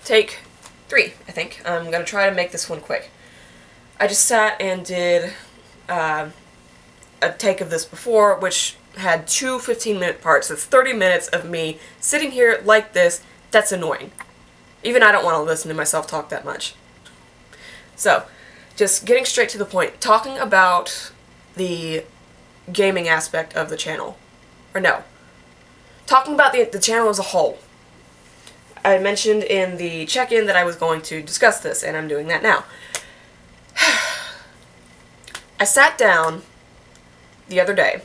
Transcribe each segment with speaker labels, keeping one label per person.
Speaker 1: take 3, I think. I'm going to try to make this one quick. I just sat and did a take of this before, which had 2 15-minute parts. That's 30 minutes of me sitting here like this. That's annoying. Even I don't want to listen to myself talk that much. So, just getting straight to the point, talking about the gaming aspect of the channel. Or no. Talking about the channel as a whole. I mentioned in the check-in that I was going to discuss this, and I'm doing that now. I sat down the other day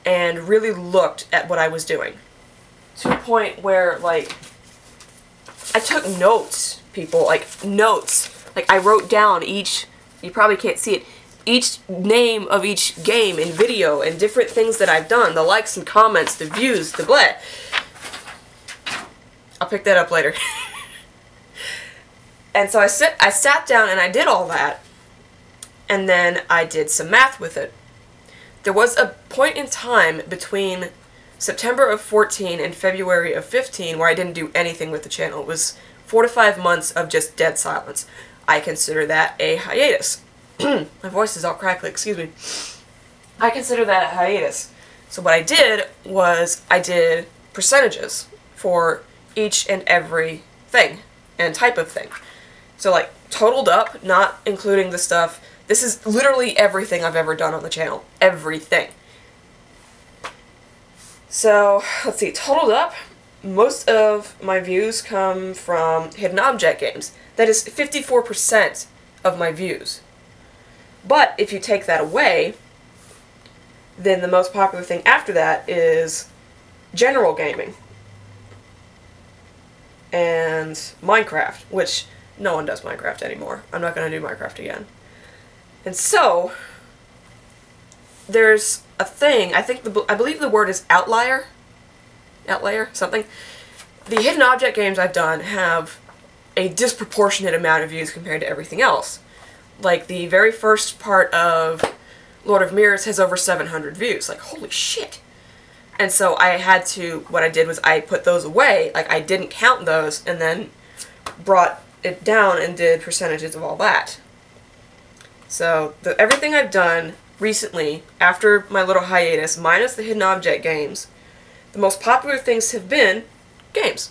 Speaker 1: and really looked at what I was doing. To a point where, like, I took notes, people, like, notes. Like, I wrote down each, you probably can't see it, each name of each game and video and different things that I've done, the likes and comments, the views, the blah. I'll pick that up later. And so I sat down and I did all that, and then I did some math with it. There was a point in time between September of 14 and February of 15 where I didn't do anything with the channel. It was 4 to 5 months of just dead silence. I consider that a hiatus. My voice is all crackly, excuse me. I consider that a hiatus. So what I did was I did percentages for each and every thing and type of thing. So, like, totaled up, not including the stuff. This is literally everything I've ever done on the channel. Everything. So, let's see, totaled up, most of my views come from hidden object games. That is 54% of my views. But if you take that away, then the most popular thing after that is general gaming. And Minecraft, which no one does Minecraft anymore. I'm not going to do Minecraft again. And so, there's a thing, I believe the word is outlier, something. The hidden object games I've done have a disproportionate amount of views compared to everything else. Like, the very first part of Lord of Mirrors has over 700 views. Like, holy shit. And so what I did was I put those away, like I didn't count those, and then brought it down and did percentages of all that. So, everything I've done recently, after my little hiatus, minus the hidden object games, the most popular things have been games.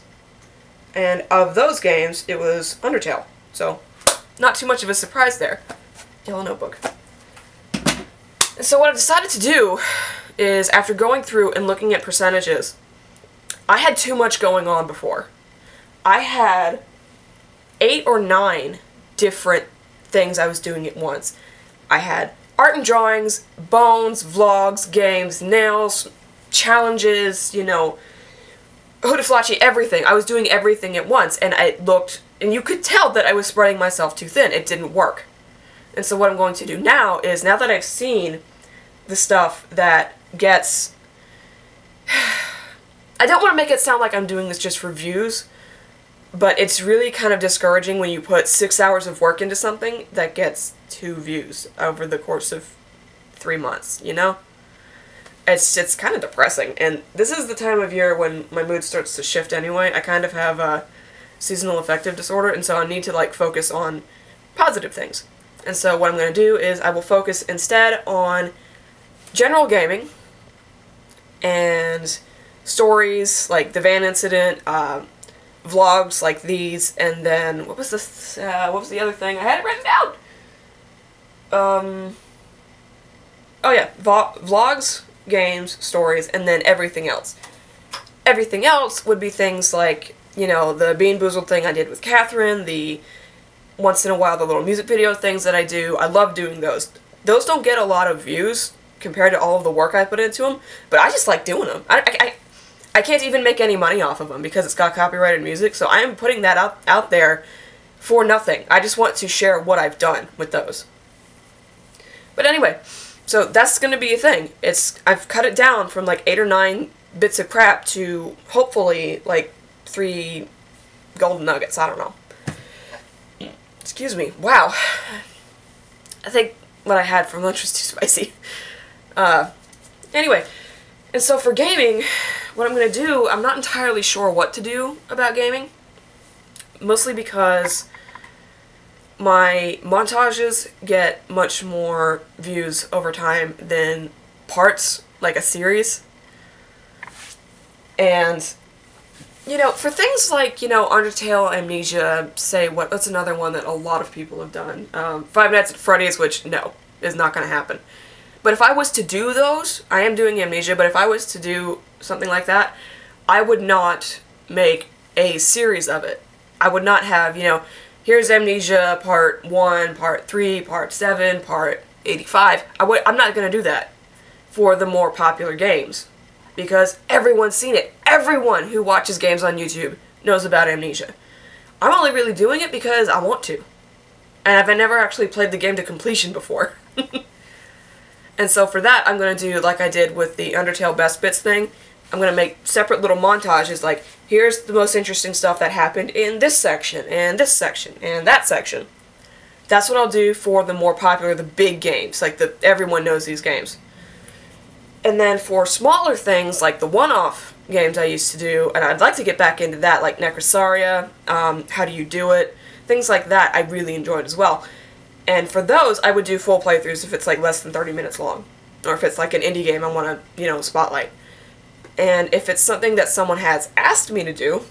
Speaker 1: And of those games, it was Undertale. So, not too much of a surprise there. Yellow notebook. And so what I decided to do is, after going through and looking at percentages, I had too much going on before. I had 8 or 9 different things I was doing at once. I had art and drawings, bones, vlogs, games, nails, challenges, you know, hoodaflachi, everything. I was doing everything at once, and and you could tell that I was spreading myself too thin. It didn't work. And so what I'm going to do now is, now that I've seen the stuff that gets... I don't want to make it sound like I'm doing this just for views, but it's really kind of discouraging when you put 6 hours of work into something that gets 2 views over the course of 3 months, you know? It's kind of depressing, and this is the time of year when my mood starts to shift anyway. I kind of have a seasonal affective disorder, and so I need to, like, focus on positive things. And so what I'm going to do is I will focus instead on general gaming and stories like the van incident, vlogs like these, and then what was the other thing? I had it written down. Oh yeah, vlogs, games, stories, and then everything else. Everything else would be things like, you know, the Bean Boozled thing I did with Catherine, the once in a while the little music video things that I do. I love doing those. Those don't get a lot of views compared to all of the work I put into them, but I just like doing them. I can't even make any money off of them because it's got copyrighted music, so I am putting that out there for nothing. I just want to share what I've done with those. But anyway, so that's going to be a thing. I've cut it down from like 8 or 9 bits of crap to hopefully like 3 golden nuggets. I don't know. Excuse me. Wow. I think what I had for lunch was too spicy. Anyway, and so for gaming, what I'm going to do, I'm not entirely sure what to do about gaming. mostly because my montages get much more views over time than parts, like a series. And, you know, for things like, you know, Undertale, Amnesia, say, what's another one that a lot of people have done? Five Nights at Freddy's, which, no, is not going to happen. But if I was to do those, I am doing Amnesia, but if I was to do something like that, I would not make a series of it. I would not have, you know, here's Amnesia Part 1, Part 3, Part 7, Part 85. I'm not going to do that for the more popular games, because everyone's seen it. Everyone who watches games on YouTube knows about Amnesia. I'm only really doing it because I want to. And I've never actually played the game to completion before. And so for that, I'm going to do like I did with the Undertale Best Bits thing. I'm going to make separate little montages, like, here's the most interesting stuff that happened in this section, and this section, and that section. That's what I'll do for the more popular, the big games, like everyone knows these games. And then for smaller things, like the one-off games I used to do, and I'd like to get back into that, like Necrosaria, How Do You Do It, things like that I really enjoyed as well. And for those, I would do full playthroughs if it's like less than 30 minutes long. Or if it's like an indie game I want to, you know, spotlight. And if it's something that someone has asked me to do,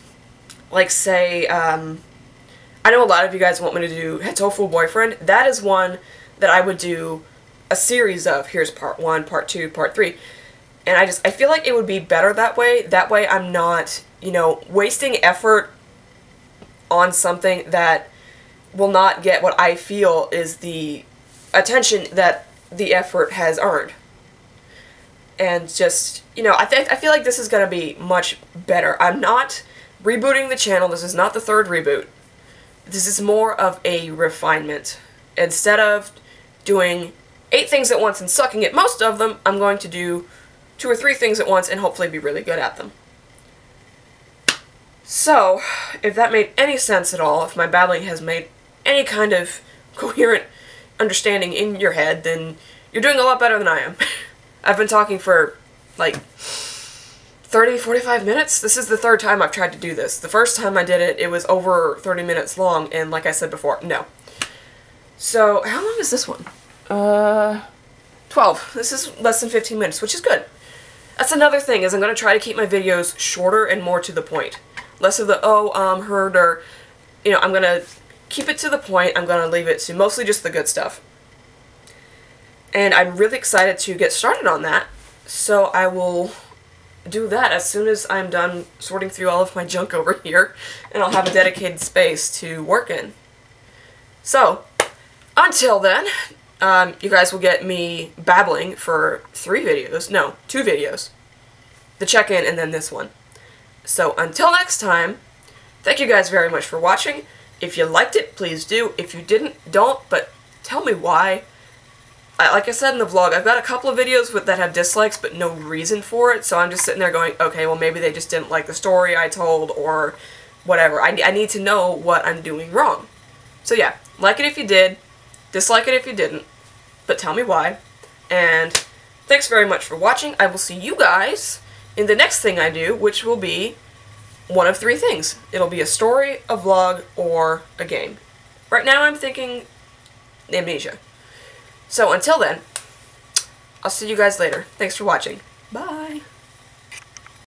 Speaker 1: like say, I know a lot of you guys want me to do Hetofu Boyfriend. That is one that I would do a series of. Here's part 1, part 2, part 3. And I feel like it would be better that way. That way I'm not, you know, wasting effort on something that will not get what I feel is the attention that the effort has earned. And just, you know, I feel like this is going to be much better. I'm not rebooting the channel. This is not the third reboot. This is more of a refinement. Instead of doing 8 things at once and sucking at most of them, I'm going to do 2 or 3 things at once and hopefully be really good at them. So, if that made any sense at all, if my babbling has made any kind of coherent understanding in your head, then you're doing a lot better than I am. I've been talking for, like, 30, 45 minutes? This is the 3rd time I've tried to do this. The first time I did it, it was over 30 minutes long, and like I said before, no. So, how long is this one? 12. This is less than 15 minutes, which is good. That's another thing, is I'm going to try to keep my videos shorter and more to the point. Less of the, heard, or, you know, I'm going to keep it to the point. I'm going to leave it to mostly just the good stuff. And I'm really excited to get started on that, so I will do that as soon as I'm done sorting through all of my junk over here, and I'll have a dedicated space to work in. So, until then, you guys will get me babbling for 3 videos. No, 2 videos. The check-in and then this one. So, until next time, thank you guys very much for watching. If you liked it, please do. If you didn't, don't, but tell me why. Like I said in the vlog, I've got a couple of videos that have dislikes, but no reason for it, so I'm just sitting there going, okay, well maybe they just didn't like the story I told, or whatever. I need to know what I'm doing wrong. So yeah, like it if you did, dislike it if you didn't, but tell me why. And thanks very much for watching. I will see you guys in the next thing I do, which will be one of 3 things. It'll be a story, a vlog, or a game. Right now I'm thinking Amnesia. So until then, I'll see you guys later. Thanks for watching. Bye!